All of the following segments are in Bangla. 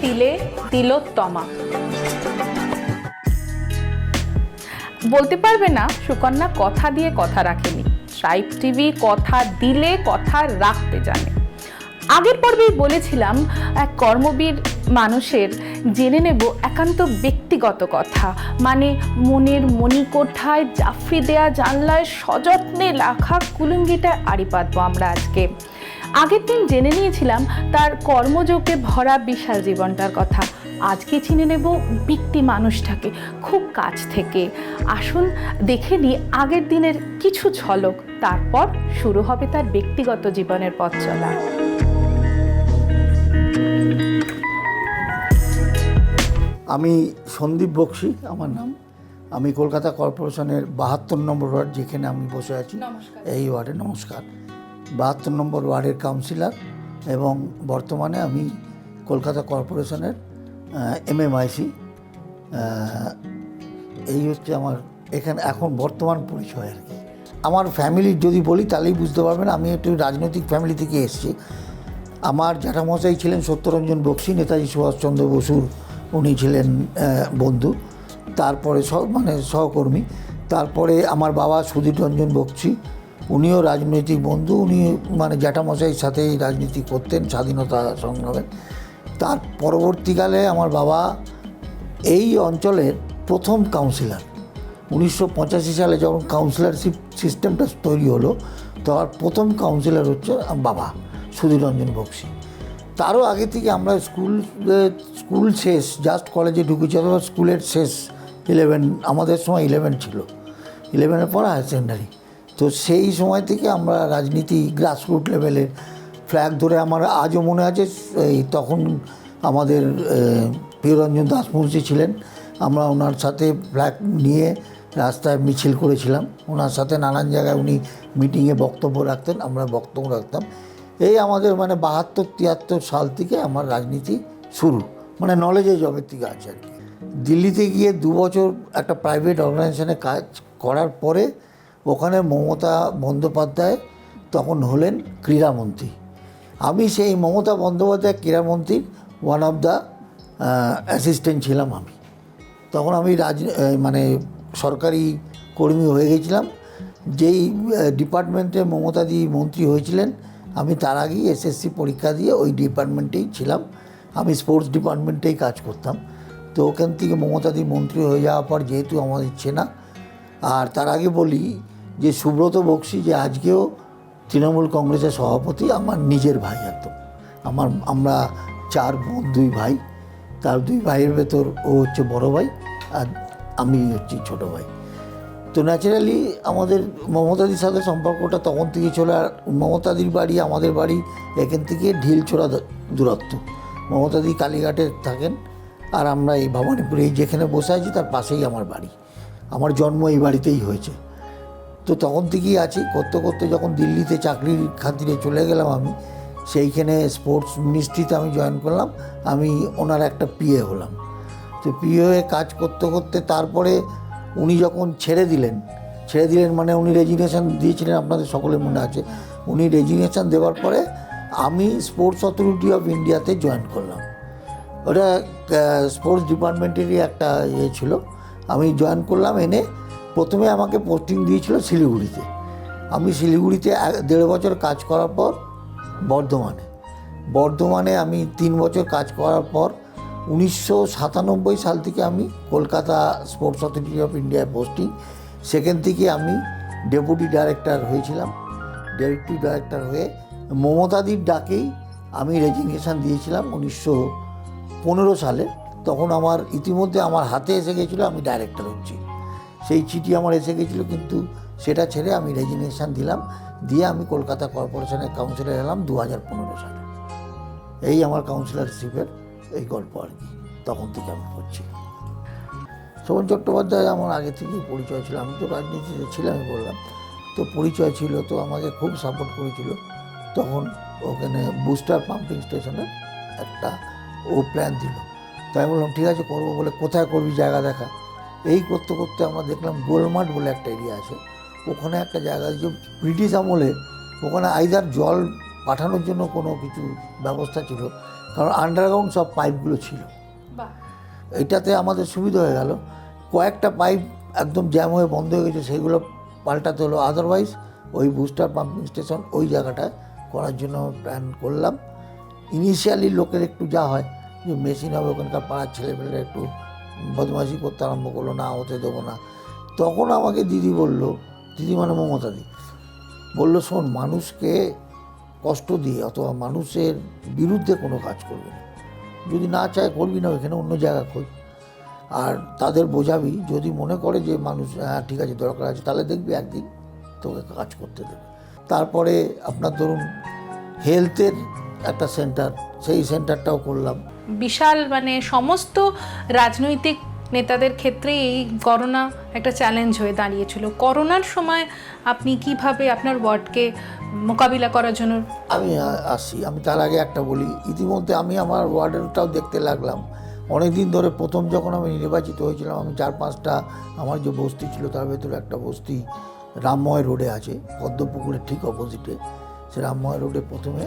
তিলে তিলোত্তমা। বলতে পারবে না সুকন্যা কথা দিয়ে কথা রাখেনি। ট্রাইব টিভি কথা দিলে কথা রাখতে জানে। আগের পর্বেই বলেছিলাম এক কর্মবীর মানুষের জেনে নেব একান্ত ব্যক্তিগত কথা, মানে মনের মণিকোঠায় জাফরি দেয়া জানলায় সযত্নে রাখা কুলুঙ্গিটায় আড়ি পাতবো আমরা আজকে। আগের দিন জেনে নিয়েছিলাম তার কর্মযোগে ভরা বিশাল জীবনটার কথা। আজকে চিনে নেব ব্যক্তি মানুষটাকে খুব কাছ থেকে। আসুন দেখে নিই আগের দিনের কিছু ঝলক, তারপর শুরু হবে তার ব্যক্তিগত জীবনের পথ চলা। আমি সন্দীপ বক্সি আমার নাম। আমি কলকাতা কর্পোরেশনের 72 নম্বর ওয়ার্ড, যেখানে আমি বসে আছি এই ওয়ার্ডে, নমস্কার, 72 নম্বর ওয়ার্ডের কাউন্সিলর, এবং বর্তমানে আমি কলকাতা কর্পোরেশনের MMIC। এই হচ্ছে আমার এখানে এখন বর্তমান পরিচয় আর কি। আমার ফ্যামিলির যদি বলি তাহলেই বুঝতে পারবেন আমি একটু রাজনৈতিক ফ্যামিলি থেকে এসেছি। আমার জ্যাঠামশাই ছিলেন সত্যরঞ্জন বক্সি, নেতাজি সুভাষচন্দ্র বসুর উনি ছিলেন বন্ধু, তারপরে সহকর্মী। তারপরে আমার বাবা সুধীর রঞ্জন বক্সি, উনিও রাজনৈতিক বন্ধু, উনি জ্যাঠামশাইয়ের সাথেই রাজনীতি করতেন স্বাধীনতা সংগ্রামে। তার পরবর্তীকালে আমার বাবা এই অঞ্চলের প্রথম কাউন্সিলর। 1985 সালে যখন কাউন্সিলরশিপ সিস্টেমটা তৈরি হলো, তার প্রথম কাউন্সিলর হচ্ছে বাবা সুধীর রঞ্জন বক্সি। তারও আগে থেকে আমরা স্কুল শেষ, জাস্ট কলেজে ঢুকেছি, অথবা স্কুলের শেষ 11, আমাদের সময় 11 ছিল, 11-এর পর হায়ার সেকেন্ডারি। তো সেই সময় থেকে আমরা রাজনীতি গ্রাসরুট লেভেলের ফ্ল্যাগ ধরে, আমার আজও মনে আছে এই তখন আমাদের প্রিয়রঞ্জন দাস মুন্সি ছিলেন, আমরা ওনার সাথে ফ্ল্যাগ নিয়ে রাস্তায় মিছিল করেছিলাম। ওনার সাথে নানান জায়গায় উনি মিটিংয়ে বক্তব্য রাখতেন, আমরা বক্তব্য রাখতাম। এই আমাদের 72-73 সাল থেকে আমার রাজনীতি শুরু, নলেজে জবের থেকে আছে আর কি। দিল্লিতে গিয়ে 2 বছর একটা প্রাইভেট অর্গানাইজেশনে কাজ করার পরে ওখানে মমতা বন্দ্যোপাধ্যায় তখন হলেন ক্রীড়ামন্ত্রী। আমি সেই মমতা বন্দ্যোপাধ্যায় ক্রীড়ামন্ত্রীর ওয়ান অফ দ্য অ্যাসিস্ট্যান্ট ছিলাম আমি। তখন আমি সরকারি কর্মী হয়ে গেছিলাম। যেই ডিপার্টমেন্টে মমতাদি মন্ত্রী হয়েছিলেন, আমি তার আগেই SSC পরীক্ষা দিয়ে ওই ডিপার্টমেন্টেই ছিলাম। আমি স্পোর্টস ডিপার্টমেন্টেই কাজ করতাম। তো ওখান থেকে মমতাদি মন্ত্রী হয়ে যাওয়ার পর যেহেতু আমার ইচ্ছে না, আর তার আগে বলি যে সুব্রত বক্সি যে আজকেও তৃণমূল কংগ্রেসের সভাপতি, আমার নিজের ভাই একদম। আমরা 4 বোন 2 ভাই, তার 2 ভাইয়ের ভেতর ও হচ্ছে বড় ভাই আর আমি হচ্ছি ছোটো ভাই। তো ন্যাচারালি আমাদের মমতাদির সাথে সম্পর্কটা তখন থেকে চলে। আর মমতাদির বাড়ি আমাদের বাড়ি এখান থেকে ঢিলছোড়া দূরত্ব। মমতাদি কালীঘাটে থাকেন আর আমরা এই ভবানীপুরে যেখানে বসে আছি তার পাশেই আমার বাড়ি। আমার জন্ম এই বাড়িতেই হয়েছে। তো তখন থেকেই আছি। করতে করতে যখন দিল্লিতে চাকরির খাতিরে চলে গেলাম, আমি সেইখানে স্পোর্টস মিনিস্ট্রিতে আমি জয়েন করলাম। আমি ওনার একটা PA হলাম। তো PA হয়ে কাজ করতে করতে তারপরে উনি যখন ছেড়ে দিলেন উনি রেজিগনেশন দিয়েছিলেন, আপনাদের সকলের মনে আছে। উনি রেজিগনেশন দেওয়ার পরে আমি স্পোর্টস অথরিটি অফ ইন্ডিয়াতে জয়েন করলাম। ওটা স্পোর্টস ডিপার্টমেন্টেরই একটা ছিল। আমি জয়েন করলাম, এনে প্রথমে আমাকে পোস্টিং দিয়েছিল শিলিগুড়িতে। আমি শিলিগুড়িতে 1.5 বছর কাজ করার পর বর্ধমানে আমি 3 বছর কাজ করার পর 1997 সাল থেকে আমি কলকাতা স্পোর্টস অথরিটি অফ ইন্ডিয়ায় পোস্টিং। সেখান থেকে আমি ডেপুটি ডাইরেক্টর হয়েছিলাম। ডেপুটি ডাইরেক্টর হয়ে মমতাদির ডাকেই আমি রেজিগনেশন দিয়েছিলাম 1915 সালে। তখন ইতিমধ্যে আমার হাতে এসে গেছিলো আমি ডাইরেক্টর হচ্ছি, সেই চিঠি আমার এসে গেছিলো। কিন্তু সেটা ছেড়ে আমি রেজিগনেশন দিলাম, দিয়ে আমি কলকাতা কর্পোরেশনের কাউন্সিলর এলাম 2015 সালে। এই আমার কাউন্সিলরশিপের এই গল্প আর কি, তখন থেকে আমি করছি। শোভন চট্টোপাধ্যায় আমার আগে থেকেই পরিচয় ছিল, আমি তো রাজনীতিতে ছিলামই বললাম, তো পরিচয় ছিল, তো আমাকে খুব সাপোর্ট করেছিল। তখন ওখানে বুস্টার পাম্পিং স্টেশনের একটা প্ল্যান দিল, তাই বললাম ঠিক আছে করবো। বলে কোথায় করবি, জায়গা দেখা। এই করতে করতে আমরা দেখলাম গোলমাঠ বলে একটা এরিয়া আছে, ওখানে একটা জায়গা যে ব্রিটিশ আমলে ওখানে আইদার জল পাঠানোর জন্য কোনো কিছু ব্যবস্থা ছিল, কারণ আন্ডারগ্রাউন্ড সব পাইপগুলো ছিল। এটাতে আমাদের সুবিধা হয়ে গেল, কয়েকটা পাইপ একদম জ্যাম হয়ে বন্ধ হয়ে গেছে, সেইগুলো পাল্টাতে হলো। আদারওয়াইজ ওই বুস্টার পাম্পিং স্টেশন ওই জায়গাটায় করার জন্য প্ল্যান করলাম। ইনিশিয়ালি লোকের একটু যা হয় যে মেশিন হবে, ওখানকার পাড়ার ছেলেপেলেরা একটু বদমাশি করতে আরম্ভ করলো, না হতে দেবো না। তখন আমাকে দিদি বলল, দিদি মানে মমতাদি বলল, শোন, মানুষকে কষ্ট দিয়ে অথবা মানুষের বিরুদ্ধে কোনো কাজ করবি না, যদি না চায় করবি না, ওইখানে অন্য জায়গা খোঁজ। আর তাদের বোঝাবি, যদি মনে করে যে মানুষ হ্যাঁ ঠিক আছে দরকার আছে, তাহলে দেখবি একদিন তোকে কাজ করতে দেবে। তারপরে আপনার ধরুন হেলথের একটা সেন্টার, সেই সেন্টারটাও করলাম। বিশাল মানে সমস্ত রাজনৈতিক নেতাদের ক্ষেত্রে এই করোনা একটা চ্যালেঞ্জ হয়ে দাঁড়িয়েছিল। করোনার সময় আপনি কিভাবে আপনার ওয়ার্ডকে মোকাবিলা করার জন্য? আমি আসি, আমি তার আগে একটা বলি, ইতিমধ্যে আমি আমার ওয়ার্ডেরটাও দেখতে লাগলাম। অনেক দিন ধরে প্রথম যখন আমি নির্বাচিত হয়েছিলাম, আমি 4-5টা আমার যে বস্তি ছিল তার ভেতরে একটা বস্তি রামময় রোডে আছে, পদ্মপুকুরের ঠিক অপোজিটে। সে রামময় রোডে প্রথমে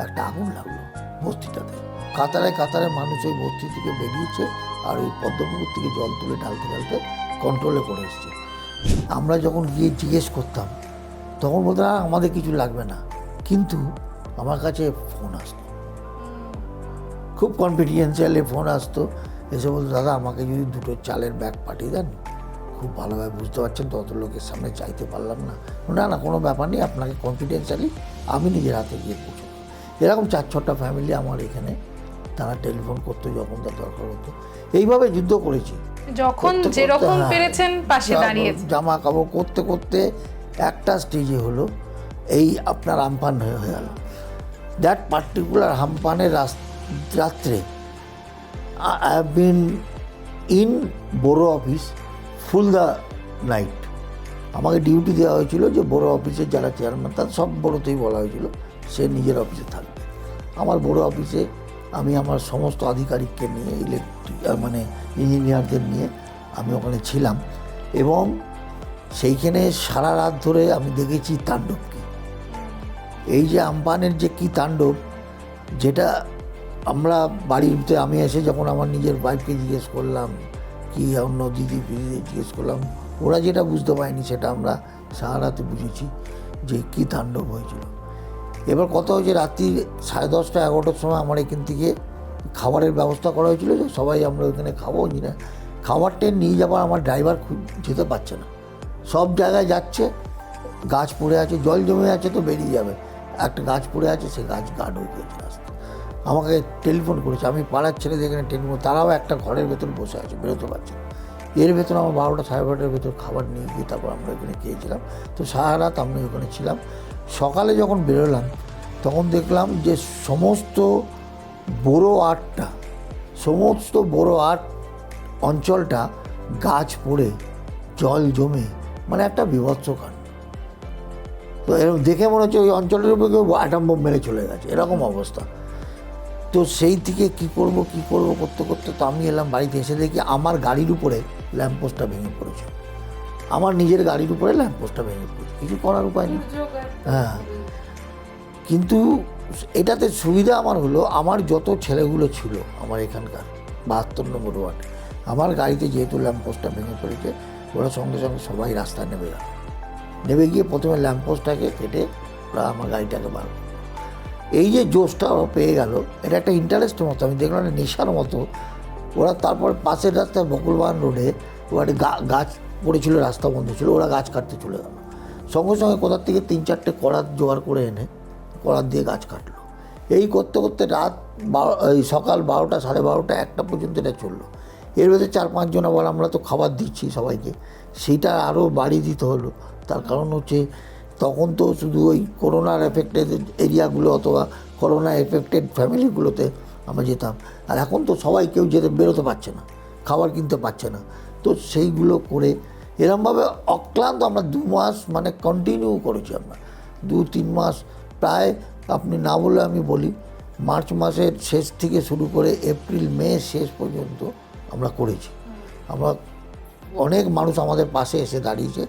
একটা আগুন লাগলো বস্তিটাতে, কাতারে কাতারে মানুষ ওই বস্তি থেকে বেরিয়েছে, আর ওই পদ্মপুকুর থেকে জল তুলে ঢালতে ঢালতে কন্ট্রোলে করে এসছে। আমরা যখন গিয়ে জিজ্ঞেস করতাম তখন বলতো না আমাদের কিছু লাগবে না, কিন্তু আমার কাছে ফোন আসতো, খুব কনফিডেন্সিয়ালি ফোন আসতো, এসে বলতো দাদা আমাকে যদি 2টো চালের ব্যাগ পাঠিয়ে দেন, খুব ভালোভাবে বুঝতে পারছেন তো, অত লোকের সামনে চাইতে পারলাম না। না না কোনো ব্যাপার নেই, আপনাকে কনফিডেন্সিয়ালি আমি নিজের হাতে গিয়ে পৌঁছবো। এরকম 4-6টা ফ্যামিলি আমার এখানে, তারা টেলিফোন করতো যখন তার দরকার হতো। এইভাবে যুদ্ধ করেছি, যখন যেরকম পেরেছেন পাশে দাঁড়িয়ে। জামা কাপড় করতে করতে একটা স্টেজে হলো এই আপনার আমফান হয়ে গেল। দ্যাট পার্টিকুলার আমফানের রাত্রে আই হ্যাভ বিন ইন বড়ো অফিস ফুল দ্য নাইট। আমাকে ডিউটি দেওয়া হয়েছিল যে বড়ো অফিসের যারা চেয়ারম্যান, তার সব বড়োতেই বলা হয়েছিল সে নিজের অফিসে থাকবে। আমার বড়ো অফিসে আমি আমার সমস্ত আধিকারিককে নিয়ে, মানে ইঞ্জিনিয়ারদের নিয়ে আমি ওখানে ছিলাম, এবং সেইখানে সারা রাত ধরে আমি দেখেছি তাণ্ডব কি, এই যে আমফানের যে কী তাণ্ডব, যেটা আমরা বাড়িতে আমি এসে যখন আমার নিজের ওয়াইফকে জিজ্ঞেস করলাম, কি অন্য দিদি জিজ্ঞেস করলাম, ওরা যেটা বুঝতে পারেনি সেটা আমরা সারা রাতে বুঝেছি যে কী তাণ্ডব হয়েছিল। এবার কথা হয়েছে রাত্রি 10:30 11টার সময় আমার এখান থেকে খাবারের ব্যবস্থা করা হয়েছিল যে সবাই আমরা ওইখানে খাবো। না, খাবারটা নিয়ে যাবার আমার ড্রাইভার যেতে পারছে না, সব জায়গায় যাচ্ছে, গাছ পড়ে আছে, জল জমে আছে তো বেরিয়ে যাবে, একটা গাছ পড়ে আছে, সে গাছ গার্ড হয়ে গেছে রাস্তা। আমাকে টেলিফোন করেছে, আমি পাড়ার ছেলেদের এখানে টেলিফোন, তারাও একটা ঘরের ভেতর বসে আছে, বেরোতে পারছে। এর ভেতর আমার 12টা 12:30টার ভেতর খাবার নিয়ে গিয়ে তারপর আমরা এখানে খেয়েছিলাম। তো সারা রাত আমরা ওখানে ছিলাম। সকালে যখন বেরোলাম তখন দেখলাম যে সমস্ত বড় আট অঞ্চলটা গাছ পড়ে জল জমে, মানে একটা বিভৎস কাণ্ড। তো এরকম দেখে মনে হচ্ছে ওই অঞ্চলের উপরে কেউ অ্যাটম বোম মেরে চলে গেছে, এরকম অবস্থা। তো সেই থেকে কী করব করতে করতে তো আমি এলাম বাড়িতে, এসে দেখি আমার গাড়ির উপরে ল্যাম্পপোস্টটা ভেঙে পড়েছে, আমার নিজের গাড়ির উপরে ল্যাম্পপোস্টটা ভেঙে পড়েছে, কিছু করার উপায় নেই। হ্যাঁ, কিন্তু এটাতে সুবিধা আমার হলো, আমার যত ছেলেগুলো ছিল আমার এখানকার 72 নম্বর ওয়ার্ড, আমার গাড়িতে যেহেতু ল্যাম্পপোস্টটা ভেঙে পড়েছে, ওরা সঙ্গে সঙ্গে সবাই রাস্তায় নেমে গেল। নেমে গিয়ে প্রথমে ল্যাম্পপোস্টটাকে কেটে ওরা আমার গাড়িটাকে বার করলো। এই যে জোশটা ওরা পেয়ে গেল, এটা একটা ইন্টারেস্টের মতো, আমি দেখলাম নেশার মতো। ওরা তারপর পাশের রাস্তায় বকুলবাগান রোডে ওরা গাছ পড়েছিল, রাস্তা বন্ধ ছিল, ওরা গাছ কাটতে চলে গেল। সঙ্গে সঙ্গে কোথার থেকে 3-4টে করাত জোগাড় করে এনে করাত দিয়ে গাছ কাটলো। এই করতে করতে সকাল 12টা 12:30 1টা পর্যন্ত এটা চললো। এর ভেতরে 4-5 জন আবার আমরা তো খাবার দিচ্ছি সবাইকে, সেইটা আরও বাড়িয়ে দিতে হলো। তার কারণ হচ্ছে তখন তো শুধু ওই করোনার এফেক্টেড এরিয়াগুলো অথবা করোনা এফেক্টেড ফ্যামিলিগুলোতে আমরা যেতাম, আর এখন তো সবাই কেউ বেরোতে পারছে না, খাবার কিনতে পারছে না। তো সেইগুলো করে এরমভাবে অক্লান্ত আমরা 2 মাস মানে কন্টিনিউ করেছি, আমরা 2-3 মাস প্রায়, আপনি না বলে আমি বলি, মার্চ মাসের শেষ থেকে শুরু করে এপ্রিল মে শেষ পর্যন্ত আমরা করেছি। আমরা অনেক মানুষ আমাদের পাশে এসে দাঁড়িয়েছে,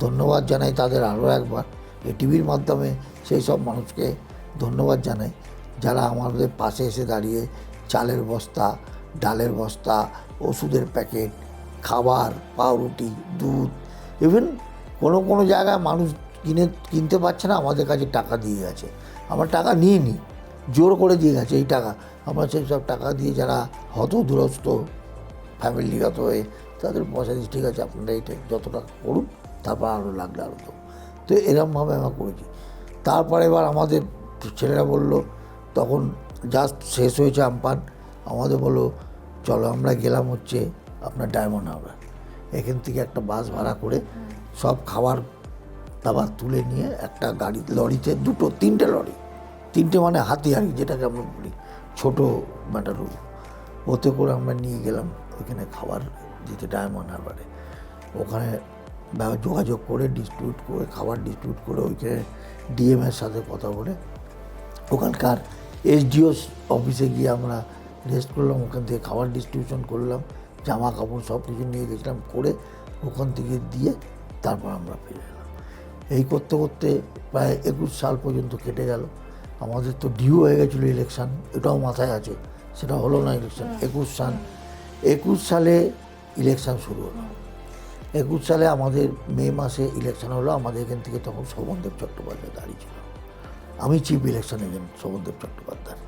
ধন্যবাদ জানাই তাদের আরও একবার। এই টিভির মাধ্যমে সেই সব মানুষকে ধন্যবাদ জানাই যারা আমাদের পাশে এসে দাঁড়িয়ে চালের বস্তা, ডালের বস্তা, ওষুধের প্যাকেট, খাবার, পাউরুটি, দুধ, ইভেন কোনো জায়গায় মানুষ কিনতে পারছে না, আমাদের কাছে টাকা দিয়ে গেছে। আমরা টাকা নিয়ে নিই, জোর করে দিয়ে গেছে এই টাকা। আমরা সেই সব টাকা দিয়ে যারা হতদুরস্ত ফ্যামিলিগত হয়ে তাদের পয়সা দিচ্ছি, ঠিক আছে আপনারা এইটা যত টাকা করুন, তারপর আরও লাগলে আরও দেবো। তো এরকমভাবে আমরা করেছি। তারপরে এবার আমাদের ছেলেরা বললো, তখন জাস্ট শেষ হয়েছে আমপান, আমাদের বললো চলো আমরা গেলাম হচ্ছে আপনার ডায়মন্ড হারবার। এখান থেকে একটা বাস ভাড়া করে সব খাবার দাবার তুলে নিয়ে একটা গাড়ি, লরিতে তিনটে লরি, তিনটে মানে হাতিয়ারি যেটাকে আমরা বলি, ছোটো ম্যাটারু, ওতে করে আমরা নিয়ে গেলাম ওইখানে খাবার দিতে ডায়মন্ড হারবারে। ওখানে যোগাযোগ করে ডিস্ট্রিবিউট করে খাবার ডিস্ট্রিবিউট করে ওইখানে ডিএমের সাথে কথা বলে ওখানকার এসডিও অফিসে গিয়ে আমরা রেস্ট করলাম, ওখান থেকে খাবার ডিস্ট্রিবিউশন করলাম, জামা কাপড় সব কিছু নিয়ে গেছিলাম, করে ওখান থেকে দিয়ে তারপর আমরা ফিরে এলাম। এই করতে করতে প্রায় 21 সাল পর্যন্ত কেটে গেল। আমাদের তো ডিউ হয়ে গেছিলো ইলেকশান, এটাও মাথায় আছে, সেটা হলো না ইলেকশান। 21 সালে ইলেকশান শুরু হলো। 21 সালে আমাদের মে মাসে ইলেকশান হলো। আমাদের এখান থেকে তখন শোভনদেব চট্টোপাধ্যায় দাঁড়িয়ে ছিল। আমি chief election agent Sovandeb Chattopadhyay.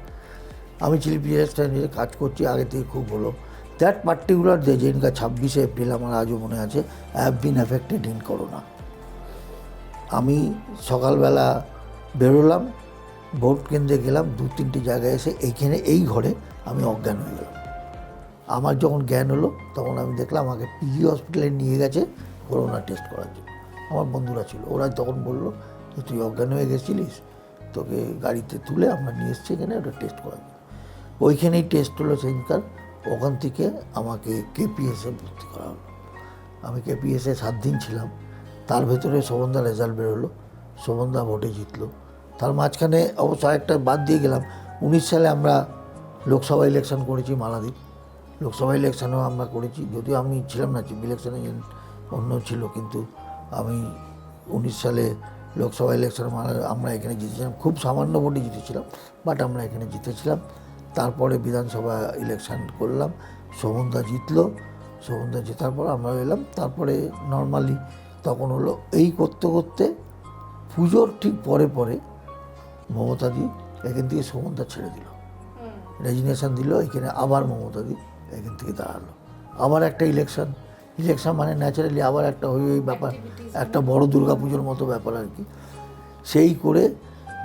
আমি চিফ ইলেকশন এজেন্ট কাজ করছি আগে থেকে খুব হলো। দ্যাট পার্টিকুলার ডে, যেদিনকার 26শে এপ্রিল আমার আজও মনে আছে, have been affected in corona. আমি সকালবেলা বেরোলাম, ভোট কেন্দ্রে গেলাম, 2-3টি জায়গায় এসে এইখানে এই ঘরে আমি অজ্ঞান হয়ে গেলাম। আমার যখন জ্ঞান হলো তখন আমি দেখলাম আমাকে পিজি হসপিটালে নিয়ে গেছে করোনা টেস্ট করার জন্য। আমার বন্ধুরা ছিল, ওরা তখন বললো যে তুই অজ্ঞান হয়ে গেছিলিস, তোকে গাড়িতে তুলে আমরা নিয়ে এসছি এখানে ওটা টেস্ট করার জন্য। ওইখানেই টেস্ট হলো সেদিনকার। ওখান থেকে আমাকে কেপিএসে ভর্তি করা হলো। আমি কেপিএসে 7 দিন ছিলাম। তার ভেতরে শোভনদা রেজাল্ট বেরোলো, শোভনদা ভোটে জিতলো। তার মাঝখানে অবশ্য আরেকটা বাদ দিয়ে গেলাম, 19 সালে আমরা লোকসভা ইলেকশন করেছি মালাদ্বীপ। লোকসভা ইলেকশনও আমরা করেছি, যদিও আমি ছিলাম না চিফ ইলেকশন এজেন্ট, অন্য ছিল, কিন্তু আমি 19 সালে লোকসভা ইলেকশন আমরা এখানে জিতেছিলাম। খুব সামান্য ভোটে জিতেছিলাম, বাট আমরা এখানে জিতেছিলাম। তারপরে বিধানসভা ইলেকশন করলাম, শোভনদা জিতলো। শোভনদা জেতার পর আমরা এলাম। তারপরে নর্মালি তখন হলো এই করতে করতে পুজোর ঠিক পরে পরে মমতাদি এখান থেকে শোভনদা ছেড়ে দিল, রেজিগনেশন দিল। এখানে আবার মমতাদি এখান থেকে দাঁড়ালো। আবার একটা ইলেকশন মানে ন্যাচারালি আবার একটা ওই ব্যাপার, একটা বড় দুর্গাপুজোর মতো ব্যাপার আর কি। সেই করে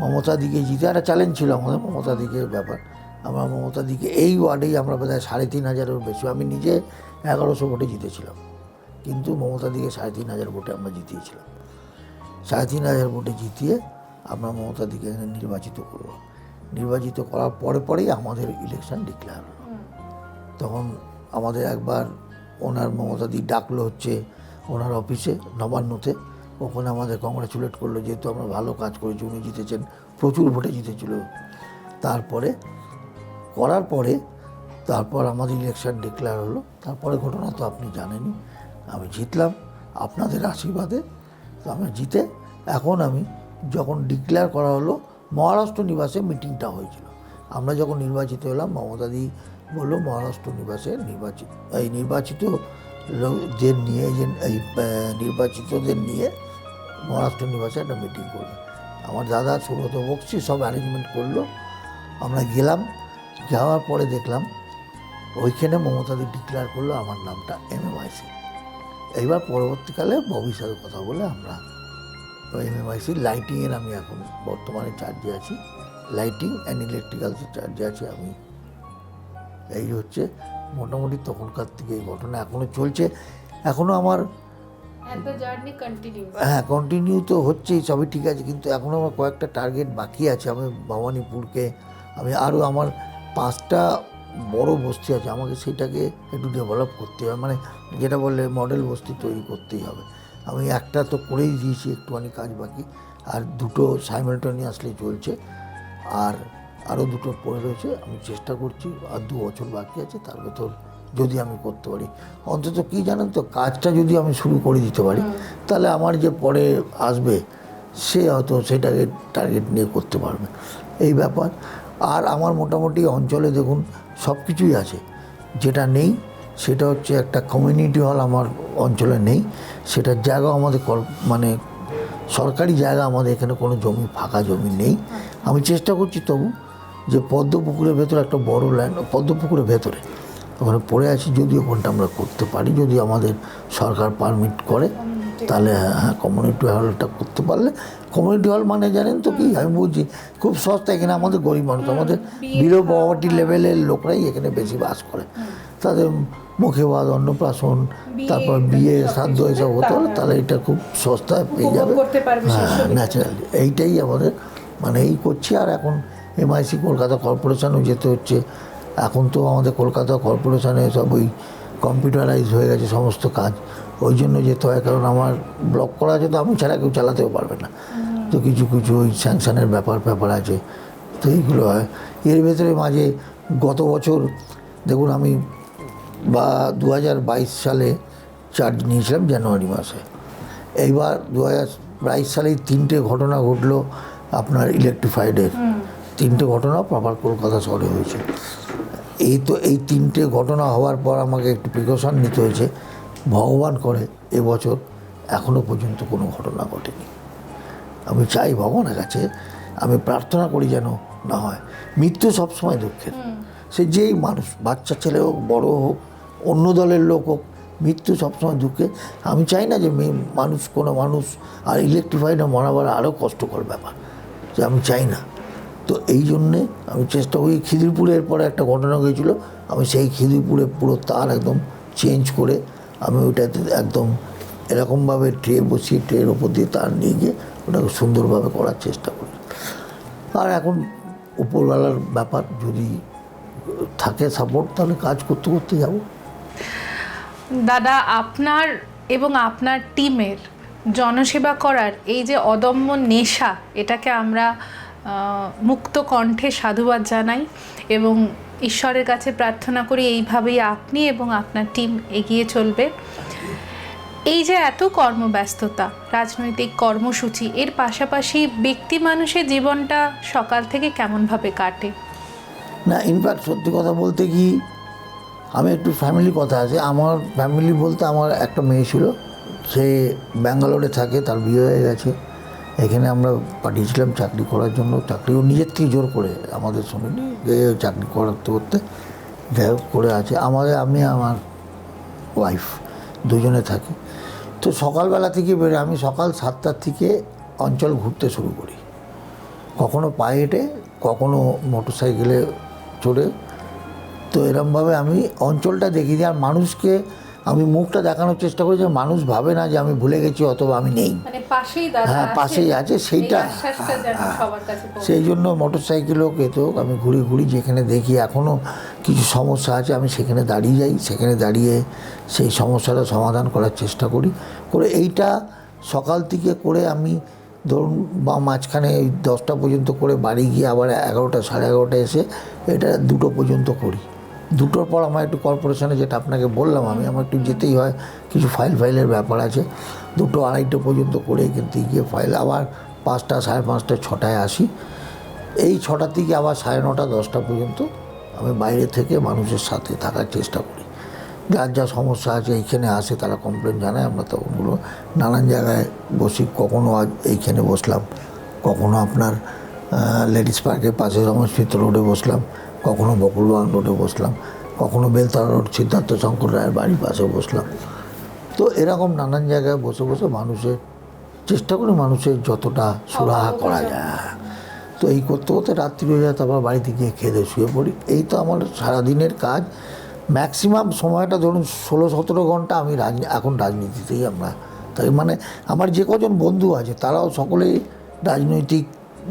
মমতাদিকে জিতে, একটা চ্যালেঞ্জ ছিল আমাদের মমতাদিকে ব্যাপার। আমরা মমতাদিকে এই ওয়ার্ডেই আমরা প্রায় 3,500-এরও বেশি, আমি নিজে 1100 ভোটে জিতেছিলাম, কিন্তু মমতাদিকে 3,500 ভোটে আমরা জিতিয়েছিলাম। 3,500 ভোটে জিতিয়ে আমরা মমতাদিকে এখানে নির্বাচিত করলাম। নির্বাচিত করার পরেই আমাদের ইলেকশন ডিক্লেয়ার হলো। তখন আমাদের একবার ওনার মমতাদি ডাকলো হচ্ছে ওনার অফিসে নবান্নতে। ওখানে আমাদের কংগ্রাচুলেট করলো, যেহেতু আমরা ভালো কাজ করেছি, উনি জিতেছেন, প্রচুর ভোটে জিতেছিল। তারপরে করার পরে তারপর আমাদের ইলেকশন ডিক্লেয়ার হলো। তারপরে ঘটনা তো আপনি জানেনই, আমি জিতলাম আপনাদের আশীর্বাদে। তো আমি জিতে এখন আমি যখন ডিক্লেয়ার করা হলো, মহারাষ্ট্র নিবাসে মিটিংটা হয়েছিল। আমরা যখন নির্বাচিত হলাম, মমতাদি বললো মহারাষ্ট্র নিবাসে নির্বাচিতদের নিয়ে মহারাষ্ট্র নিবাসে একটা মিটিং করবে। আমার দাদা সুব্রত বক্সি সব অ্যারেঞ্জমেন্ট করলো। আমরা গেলাম, যাওয়ার পরে দেখলাম ওইখানে মমতাদি ডিক্লেয়ার করলো আমার নামটা এমএমআইসি। এইবার পরবর্তীকালে ববির সাথে কথা বলে আমরা এমএমআইসি লাইটিংয়ের আমি এখন বর্তমানে চার্জে আছি, লাইটিং অ্যান্ড ইলেকট্রিক্যালসের চার্জে আছি আমি। এই হচ্ছে মোটামুটি তখনকার থেকে এই ঘটনা এখনও চলছে। এখনও আমার হ্যাঁ কন্টিনিউ তো হচ্ছেই, সবই ঠিক আছে, কিন্তু এখনও আমার কয়েকটা টার্গেট বাকি আছে। আমি ভবানীপুরকে আরও আমার 5টা বড় বস্তি আছে, আমাকে সেটাকে একটু ডেভেলপ করতে হবে, মানে যেটা বললে মডেল বস্তি তৈরি করতেই হবে। আমি একটা তো করেই দিয়েছি, একটুখানি কাজ বাকি, আর 2টো সাইমালটেনিয়াসলি চলছে, আর আরও 2টো পড়ে রয়েছে। আমি চেষ্টা করছি, আর 2 বছর বাকি আছে, তার ভেতর যদি আমি করতে পারি, অন্তত কী জানেন তো, কাজটা যদি আমি শুরু করে দিতে পারি, তাহলে আমার যে পরে আসবে সে হয়তো সেটাকে টার্গেট নিয়ে করতে পারবে। এই ব্যাপার। আর আমার মোটামুটি অঞ্চলে দেখুন সব কিছুই আছে, যেটা নেই সেটা হচ্ছে একটা কমিউনিটি হল আমার অঞ্চলে নেই, সেটার জায়গাও আমাদের মানে সরকারি জায়গা আমাদের এখানে কোনো জমি, ফাঁকা জমি নেই। আমি চেষ্টা করছি তবু যে পদ্মপুকুরের ভেতরে একটা বড় ল্যান্ড, পদ্মপুকুরের ভেতরে ওখানে পড়ে আছি, যদিও কোনটা আমরা করতে পারি, যদি আমাদের সরকার পারমিট করে তাহলে হ্যাঁ কমিউনিটি হলটা করতে পারলে। কমিউনিটি হল মানে জানেন তো কি, আমি বলছি খুব সস্তা, এখানে আমাদের গরিব মানুষ, আমাদের বিলো পভার্টি লেভেলের লোকরাই এখানে বেশি বাস করে, তাদের মুখে বাদ, অন্নপ্রাশন, তারপর বিয়ে, শ্রাদ্ধ এসব হতে হলে তাহলে এটা খুব সস্তায় পেয়ে যাবে, হ্যাঁ ন্যাচারালি। এইটাই আমাদের মানে এই করছি। আর এখন MIC কলকাতা কর্পোরেশনও যেতে হচ্ছে, এখন তো আমাদের কলকাতা কর্পোরেশনে সব ওই কম্পিউটারাইজ হয়ে গেছে সমস্ত কাজ, ওই জন্য যেতে হয়, কারণ আমার ব্লক করা আছে তো আমি ছাড়া কেউ চালাতেও পারবে না, তো কিছু কিছু ওই স্যাংশনের ব্যাপার আছে, তো এইগুলো হয়। এর ভেতরে মাঝে গত বছর দেখুন আমি 2022 সালে চার্জ নিয়েছিলাম জানুয়ারি মাসে, এইবার 2022 সালেই 3টে ঘটনা ঘটলো আপনার ইলেকট্রিফাইডের, 3টে ঘটনা প্রপার কলকাতা শহরে হয়েছে। এই 3টে ঘটনা হওয়ার পর আমাকে একটু প্রিকশন নিতে হয়েছে। ভগবান করে এবছর এখনও পর্যন্ত কোনো ঘটনা ঘটেনি। আমি চাই ভগবানের কাছে, আমি প্রার্থনা করি যেন না হয়। মৃত্যু সবসময় দুঃখের, সে যেই মানুষ, বাচ্চা ছেলে হোক, বড় হোক, অন্য দলের লোক হোক, মৃত্যু সবসময় দুঃখের। আমি চাই না যে কোনো মানুষ, আর ইলেকট্রিফাইডে মরাবার আরও কষ্টকর ব্যাপার, যে আমি চাই না। তো এই জন্যে আমি চেষ্টা করি। খিদিরপুরের পরে একটা ঘটনা হয়েছিল, আমি সেই খিদিরপুরে পুরো তার একদম চেঞ্জ করে আমি ওইটাতে একদম এরকমভাবে ট্রে বসিয়ে ট্রের ওপর দিয়ে তার নিয়ে গিয়ে ওটাকে সুন্দরভাবে করার চেষ্টা করি। আর এখন উপরওয়ালার ব্যাপার, যদি থাকে সাপোর্ট তাহলে কাজ করতে করতে যাব। দাদা, আপনার এবং আপনার টিমের জনসেবা করার এই যে অদম্য নেশা, এটাকে আমরা মুক্ত কণ্ঠে সাধুবাদ জানাই এবং ঈশ্বরের কাছে প্রার্থনা করি এইভাবেই আপনি এবং আপনার টিম এগিয়ে চলবে। এই যে এত কর্মব্যস্ততা, রাজনৈতিক কর্মসূচি, এর পাশাপাশি ব্যক্তি মানুষের জীবনটা সকাল থেকে কেমনভাবে কাটে? না, ইনফ্যাক্ট সত্যি কথা বলতে কি, আমি একটু ফ্যামিলি কথা আছে। আমার ফ্যামিলি বলতে আমার একটা মেয়ে ছিল, সে ব্যাঙ্গালোরে থাকে, তার বিয়ে হয়ে গেছে। এখানে আমরা পাঠিয়েছিলাম চাকরি করার জন্য, চাকরি ও নিজের থেকে জোর করে, আমাদের শুনিনি যে চাকরি করতে করতে যাই হোক করে আছে। আমি আমার ওয়াইফ দুজনে থাকি। তো সকালবেলা থেকে বেরোয়, আমি সকাল 7টার থেকে অঞ্চল ঘুরতে শুরু করি, কখনো পায়ে হেঁটে, কখনো মোটরসাইকেলে চড়ে। তো এরমভাবে আমি অঞ্চলটা দেখি দিই, আর মানুষকে আমি মুখটা দেখানোর চেষ্টা করি যে মানুষ ভাবে না যে আমি ভুলে গেছি অথবা আমি নেই, হ্যাঁ পাশেই আছে, সেইটা। সেই জন্য মোটরসাইকেল হোক, এতে হোক, আমি ঘুরি যেখানে দেখি এখনও কিছু সমস্যা আছে আমি সেখানে দাঁড়িয়ে যাই, সেখানে দাঁড়িয়ে সেই সমস্যাটা সমাধান করার চেষ্টা করি। এইটা সকাল থেকে করে আমি ধরুন বা মাঝখানে 10টা পর্যন্ত করে বাড়ি গিয়ে আবার 11টা, সাড়ে 11টা এসে এটা 2টো পর্যন্ত করি। 2টোর পর আমার একটু কর্পোরেশনে, যেটা আপনাকে বললাম আমার একটু যেতেই হয়, কিছু ফাইলের ব্যাপার আছে। 2টো, 2:30 পর্যন্ত করে কিন্তু গিয়ে ফাইল, আবার 5টা, সাড়ে 5টা, 6টায় আসি। এই 6টা থেকে আবার 9:30, 10টা পর্যন্ত আমি বাইরে থেকে মানুষের সাথে থাকার চেষ্টা করি। যার যা সমস্যা আছে এইখানে আসে, তারা কমপ্লেন জানায়, আমরা তখনগুলো নানান জায়গায় বসি। কখনো আজ এইখানে বসলাম, কখনো আপনার লেডিস পার্কের পাশে রমেশমিত্র রোডে বসলাম, কখনো বকুলবাগান রোডে বসলাম, কখনো বেলতলা রোড সিদ্ধার্থ শঙ্কর রায়ের বাড়ির পাশে বসলাম। তো এরকম নানান জায়গায় বসে বসে মানুষের চেষ্টা করি, মানুষের যতটা সুরাহা করা যায়। তো এই করতে করতে রাত্রি হয়ে যায়, তারপর বাড়িতে গিয়ে খেয়ে শুয়ে পড়ি। এই তো আমার সারাদিনের কাজ। ম্যাক্সিমাম সময়টা ধরুন 16-17 ঘন্টা আমি এখন রাজনীতিতেই আমরা তাই, মানে আমার যে কজন বন্ধু আছে তারাও সকলেই রাজনৈতিক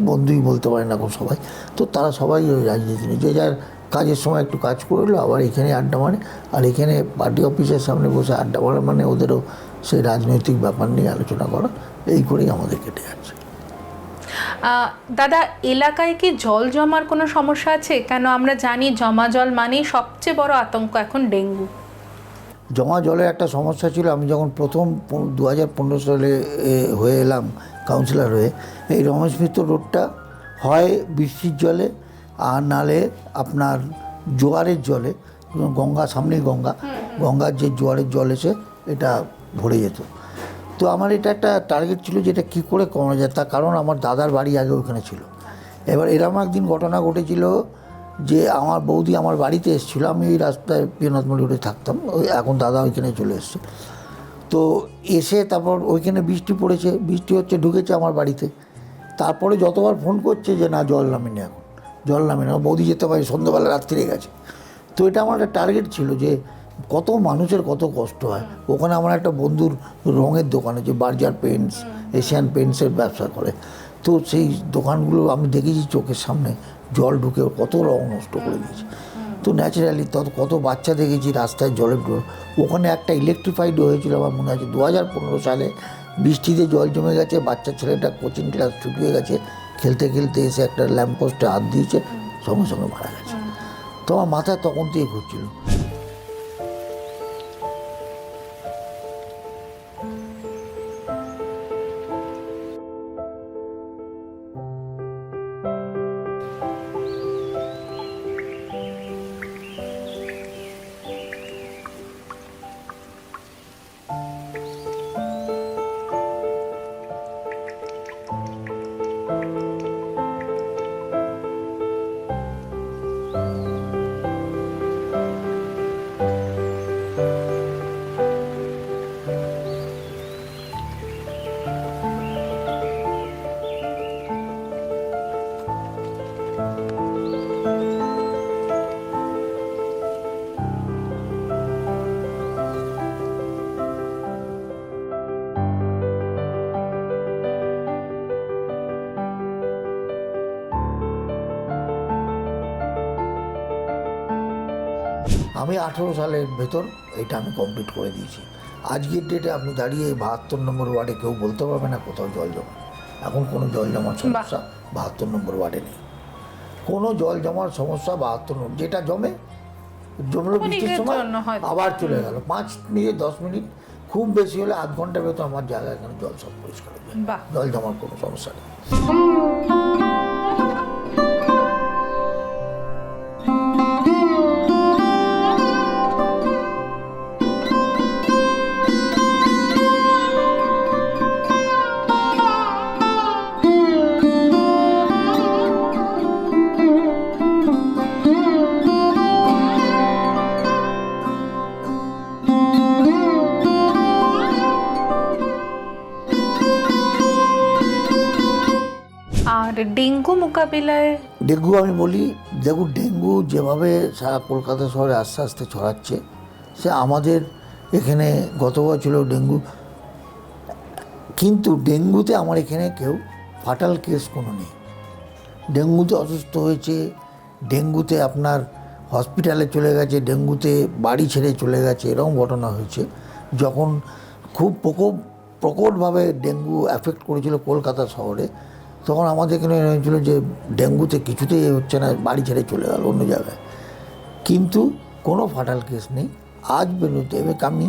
বন্ধুই বলতে পারেন এখন সবাই। তো তারা সবাই ওই রাজনীতি নিয়ে যে যার কাজের সময় একটু কাজ করলো, আবার এখানে আড্ডা মারে। আর এখানে পার্টি অফিসের সামনে বসে আড্ডা মারা মানে ওদেরও সেই রাজনৈতিক ব্যাপার নিয়ে আলোচনা করা, এই করেই আমাদের কেটে যাচ্ছে। দাদা, এলাকায় কি জল জমার কোনো সমস্যা আছে? কেন আমরা জানি জমা জল মানেই সবচেয়ে বড় আতঙ্ক এখন ডেঙ্গু। জমা জলের একটা সমস্যা ছিল। আমি যখন প্রথম 2015 সালে হয়ে এলাম কাউন্সিলর হয়ে, এই রমেশ মিত্র রোডটা হয় বৃষ্টির জলে আর নালে আপনার জোয়ারের জলে, গঙ্গা সামনেই গঙ্গার যে জোয়ারের জল এসে এটা ভরে যেত। তো আমার এটা একটা টার্গেট ছিল যে এটা কী করে কমানো যায়, তার কারণ আমার দাদার বাড়ি আগে ওখানে ছিল। এবার এরকম একদিন ঘটনা ঘটেছিল যে আমার বৌদি আমার বাড়িতে এসেছিলো, আমি ওই রাস্তায় পিয়নাথমল রোডে থাকতাম, ওই এখন দাদা ওইখানে চলে এসছে। তো এসে তারপর ওইখানে বৃষ্টি পড়েছে, বৃষ্টি হচ্ছে, ঢুকেছে আমার বাড়িতে। তারপরে যতবার ফোন করছে যে না জল নামেনি, এখন জল নামেনি, বৌদি যেতে পারে, সন্ধ্যাবেলা রাত্রিরে গেছে। তো এটা আমার একটা টার্গেট ছিল যে কত মানুষের কত কষ্ট হয়। ওখানে আমার একটা বন্ধুর রঙের দোকান আছে, বার্জার পেন্টস, এশিয়ান পেন্টসের ব্যবসা করে। তো সেই দোকানগুলো আমি দেখেছি চোখের সামনে জল ঢুকে কত রং নষ্ট করে দিয়েছে। তো ন্যাচারালি কত বাচ্চা দেখেছি রাস্তায় জলের ডোর। ওখানে একটা ইলেকট্রিফাইড হয়েছিল আমার মনে আছে 2015 সালে, বৃষ্টিতে জল জমে গেছে, বাচ্চা ছেলেটা কোচিং ক্লাস ছুটি হয়ে গেছে, খেলতে খেলতে এসে একটা ল্যাম্পপোস্টে হাত দিয়েছে, সঙ্গে সঙ্গে মারা গেছে। তো আমার মাথায় তখন থেকে ঘুরছিল। আমি 18 সালের ভেতর এটা আমি কমপ্লিট করে দিয়েছি। আজকের ডেটে আপনি দাঁড়িয়ে 72 নম্বর ওয়ার্ডে কেউ বলতে পারবে না কোথাও জল জমা। এখন কোনো জল জমার সমস্যা 72 নম্বর ওয়ার্ডে নেই। কোনো জল জমার সমস্যা 72 নম্বর, যেটা জমলো বৃষ্টির সময় আবার চলে গেল, 5 মিনিট 10 মিনিট, খুব বেশি হলে আধ ঘন্টার ভেতর আমার জায়গায় এখানে জল সব পরিষ্কার হবে, জল জমার কোনো সমস্যা নেই। আর ডেঙ্গু মোকাবিলায়? ডেঙ্গু আমি বলি, দেখুন ডেঙ্গু যেভাবে সারা কলকাতা শহরে আস্তে আস্তে ছড়াচ্ছে, সে আমাদের এখানে গত বছরও ডেঙ্গু, কিন্তু ডেঙ্গুতে আমার এখানে কেউ ফাটাল কেস কোনো নেই। ডেঙ্গুতে অসুস্থ হয়েছে, ডেঙ্গুতে আপনার হসপিটালে চলে গেছে, ডেঙ্গুতে বাড়ি ছেড়ে চলে গেছে, এরকম ঘটনা হয়েছে। যখন খুব প্রকটভাবে ডেঙ্গু অ্যাফেক্ট করেছিল কলকাতা শহরে, তখন আমাদের এখানে হয়েছিল যে ডেঙ্গুতে কিছুতেই হচ্ছে না, বাড়ি ছেড়ে চলে গেল অন্য জায়গায়, কিন্তু কোনো ফাটাল কেস নেই আজ বেরোতে। এবার আমি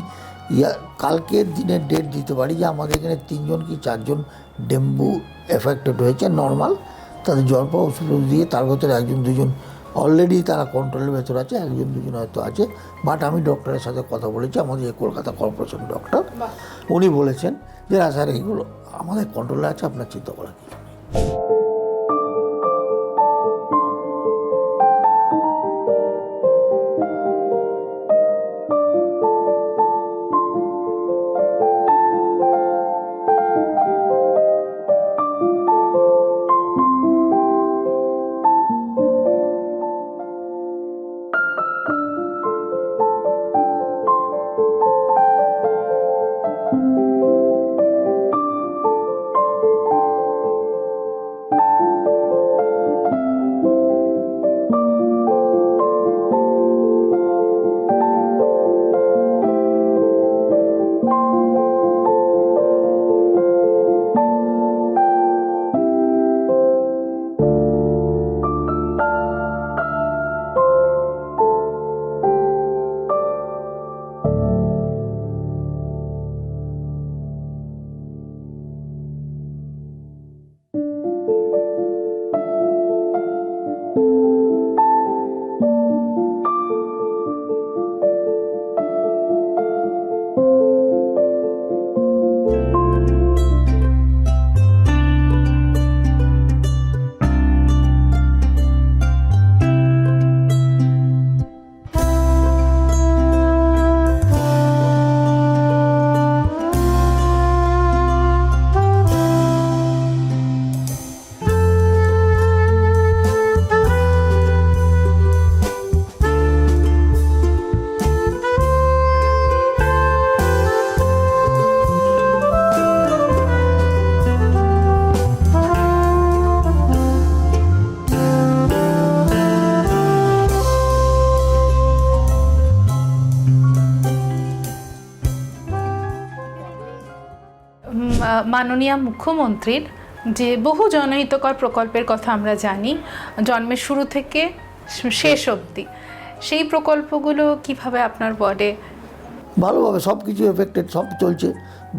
কালকের দিনের ডেট দিতে পারি যে আমাদের এখানে 3 জন কি 4 জন ডেঙ্গু এফেক্টেড হয়েছে নর্মাল, তাদের জল ওষুধ দিয়ে, তার ভেতরে 1 জন 2 জন অলরেডি তারা কন্ট্রোলের ভেতর আছে, 1 জন 2 জন হয়তো আছে। বাট আমি ডক্টরের সাথে কথা বলেছি, আমাদের এই কলকাতা কর্পোরেশন ডক্টর, উনি বলেছেন যে না স্যার এইগুলো আমাদের কন্ট্রোলে আছে, আপনার চিন্তা করার কিছু নেই। মাননীয় মুখ্যমন্ত্রীর যে বহু জনহিতকর প্রকল্পের কথা আমরা জানি, জন্মের শুরু থেকে শেষ অবধি, সেই প্রকল্পগুলো কিভাবে আপনার ওয়ার্ডে? ভালোভাবে সব কিছু এফেক্টেড, সব চলছে।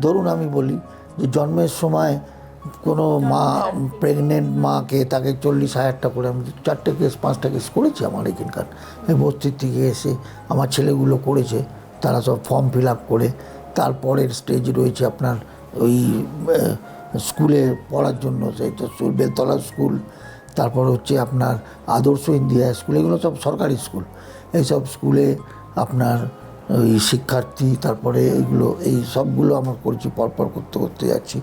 ধরুন আমি বলি যে জন্মের সময় কোনো মা প্রেগনেন্ট মাকে তাকে 40,000 টাকা করে, আমি 4টে কেস 5টা কেস করেছি আমার এখানকার এই বস্তির থেকে এসে আমার ছেলেগুলো করেছে, তারা সব ফর্ম ফিল আপ করে। তারপরের স্টেজ রয়েছে আপনার ওই স্কুলে পড়ার জন্য, সেই তো বেলতলা স্কুল, তারপর হচ্ছে আপনার আদর্শ ইন্ডিয়া স্কুল, এগুলো সব সরকারি স্কুল। এইসব স্কুলে আপনার ওই শিক্ষার্থী, তারপরে এইগুলো এই সবগুলো আমার করছি, পরপর করতে করতে যাচ্ছি,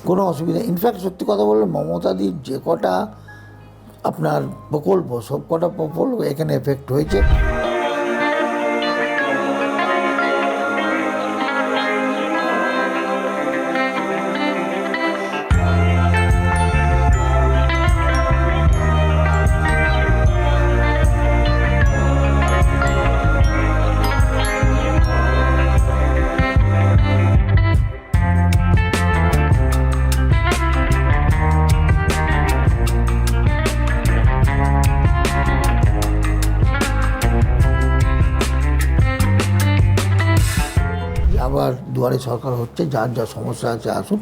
কোনো অসুবিধা। ইনফ্যাক্ট সত্যি কথা বললে মমতাদির যে কটা আপনার প্রকল্প, সব কটা প্রকল্প এখানে এফেক্ট হয়েছে। আবার দুয়ারে সরকার হচ্ছে, যার যা সমস্যা আছে আসুন।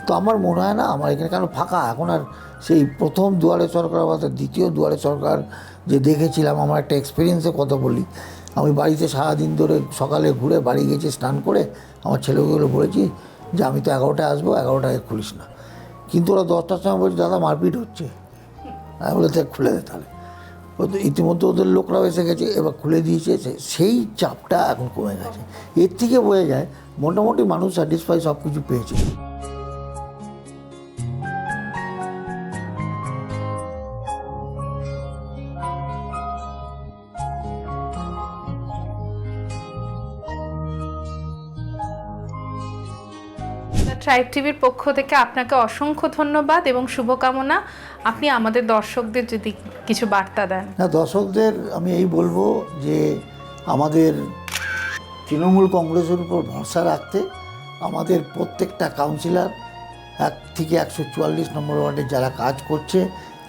তো আমার মনে হয় না আমার এখানে কেন ফাঁকা এখন আর সেই প্রথম দুয়ারে সরকার বা দ্বিতীয় দুয়ারে সরকার যে দেখেছিলাম, আমার একটা এক্সপিরিয়েন্সে কথা বলি। আমি বাড়িতে সারাদিন ধরে সকালে ঘুরে বাড়ি গেছি স্নান করে, আমার ছেলেগুলো বলেছি যে আমি তো 11টায় আসবো, 11টায় খুলিস না। কিন্তু ওরা 10টার সময় বলছে দাদা মারপিট হচ্ছে। আমি বলে দেখ খুলে দে তাহলে। ইতিমধ্যে ওদের লোকরাও এসে গেছে, এবার খুলে দিয়েছে। সেই চাপটা এখন কমে গেছে। এর থেকে বোঝা যায় মোটামুটি মানুষ স্যাটিসফাই, সব কিছু পেয়েছে। ট্রাইব টিভির পক্ষ থেকে আপনাকে অসংখ্য ধন্যবাদ এবং শুভকামনা। আপনি আমাদের দর্শকদের যদি কিছু বার্তা দেন। না, দর্শকদের আমি এই বলবো যে আমাদের তৃণমূল কংগ্রেসের উপর ভরসা রাখতে, আমাদের প্রত্যেকটা কাউন্সিলর 1 থেকে 144 নম্বর ওয়ার্ডে যারা কাজ করছে,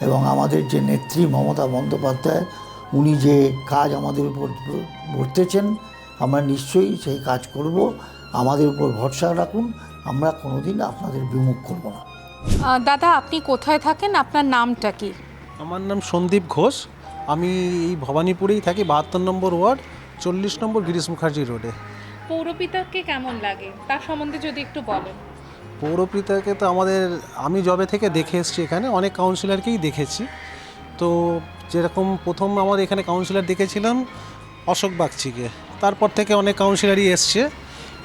এবং আমাদের যে নেত্রী মমতা বন্দ্যোপাধ্যায়, উনি যে কাজ আমাদের উপর বর্তেছেন, আমরা নিশ্চয়ই সেই কাজ করব। আমাদের উপর ভরসা রাখুন, আমরা কোনোদিন আপনাদের বিমুখ করব না। দাদা, আপনি কোথায় থাকেন? আপনার নামটা কি? আমার নাম সন্দীপ ঘোষ। আমি এই ভবানীপুরেই থাকি, 72 নম্বর ওয়ার্ড, 40 নম্বর গিরিশ মুখার্জি রোডে। পৌরপিতাকে কেমন লাগে তার সম্বন্ধে যদি একটু বলেন। পৌরপিতাকে তো আমি জবে থেকে দেখে এসেছি, এখানে অনেক কাউন্সিলরকেই দেখেছি। তো যেরকম প্রথম আমার এখানে কাউন্সিলর দেখেছিলাম অশোক বাগচিকে, তারপর থেকে অনেক কাউন্সিলরই এসছে,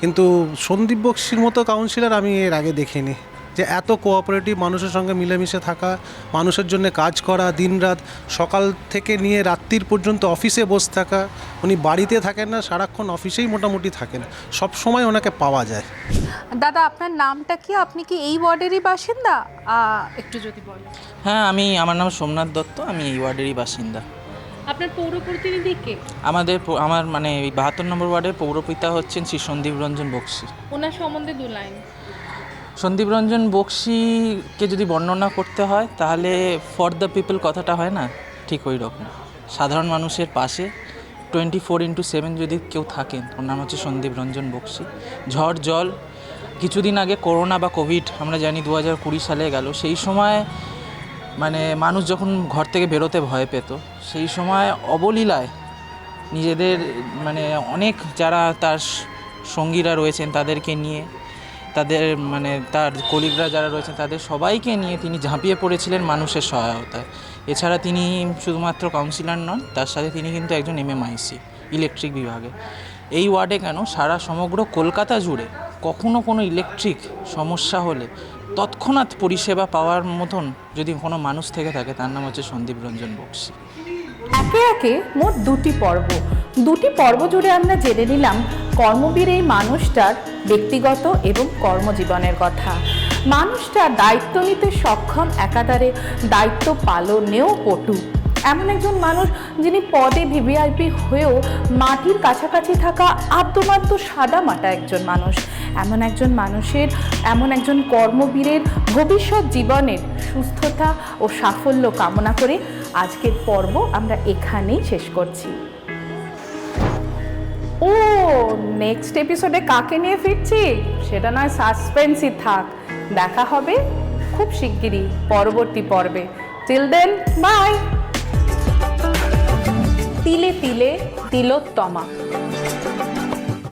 কিন্তু সন্দীপ বক্সির মতো কাউন্সিলর আমি এর আগে দেখিনি। যে এত কোঅপারেটিভ, মানুষের সঙ্গে মিলেমিশে থাকা, মানুষের জন্য কাজ করা, দিনরাত সকাল থেকে নিয়ে রাত্রির পর্যন্ত অফিসে বসে থাকা। উনি বাড়িতে থাকেন না, সারাক্ষণ অফিসেই মোটামুটি থাকেন, সব সময় ওনাকে পাওয়া যায়। দাদা, আপনার নামটা কি? আপনি কি এই ওয়ার্ডেরই বাসিন্দা? একটু যদি বলেন। হ্যাঁ, আমার নাম সোমনাথ দত্ত, আমি এই ওয়ার্ডেরই বাসিন্দা। আপনার পৌর প্রতিনিধি কে? আমার মানে এই 72 নম্বর ওয়ার্ডের পৌরপিতা হচ্ছেন শ্রী সন্দীপ রঞ্জন বক্সি। ওনার সম্বন্ধে 2 লাইন। সন্দীপ রঞ্জন বক্সিকে যদি বর্ণনা করতে হয় তাহলে ফর দ্য পিপল কথাটা হয় না, ঠিক ওই রকম। সাধারণ মানুষের পাশে 24/7 যদি কেউ থাকেন, ওর নাম হচ্ছে সন্দীপ রঞ্জন বক্সি। ঝড় জল, কিছুদিন আগে করোনা বা কোভিড আমরা জানি 2020 সালে গেল, সেই সময় মানে মানুষ যখন ঘর থেকে বেরোতে ভয় পেত, সেই সময় অবলীলায় নিজেদের মানে অনেক যারা তার সঙ্গীরা রয়েছেন তাদেরকে নিয়ে, তাদের মানে তার কলিগরা যারা রয়েছেন তাদের সবাইকে নিয়ে তিনি ঝাঁপিয়ে পড়েছিলেন মানুষের সহায়তায়। এছাড়া তিনি শুধুমাত্র কাউন্সিলর নন, তার সাথে তিনি কিন্তু একজন MMIC ইলেকট্রিক বিভাগে। এই ওয়ার্ডে কেন, সারা সমগ্র কলকাতা জুড়ে কখনো কোনো ইলেকট্রিক সমস্যা হলে তৎক্ষণাৎ পরিষেবা পাওয়ার মতন যদি কোনো মানুষ থেকে থাকে, তার নাম হচ্ছে সন্দীপ রঞ্জন বক্সি। একে একে মোট 2টি পর্ব জুড়ে আমরা জেনে নিলাম কর্মবীর এই মানুষটার ব্যক্তিগত এবং কর্মজীবনের কথা। মানুষটা দায়িত্ব নিতে সক্ষম, একাধারে দায়িত্ব পালনেও পটু। এমন একজন মানুষ যিনি পদে ভিভিআইপি হয়েও মাটির কাছাকাছি থাকা আদ্যমাদ্য সাদা মাটা একজন মানুষ। এমন একজন মানুষের, এমন একজন কর্মবীরের ভবিষ্যৎ জীবনের সুস্থতা ও সাফল্য কামনা করে আজকের পর্ব আমরা এখানেই শেষ করছি। ও নেক্সট এপিসোডে কাকে নিয়ে ফিরছি সেটা নয় সাসপেন্সই থাক, দেখা হবে খুব শিগগিরই পরবর্তী পর্বে। Till then bye. তিলে তিলে তিলোত্তমা।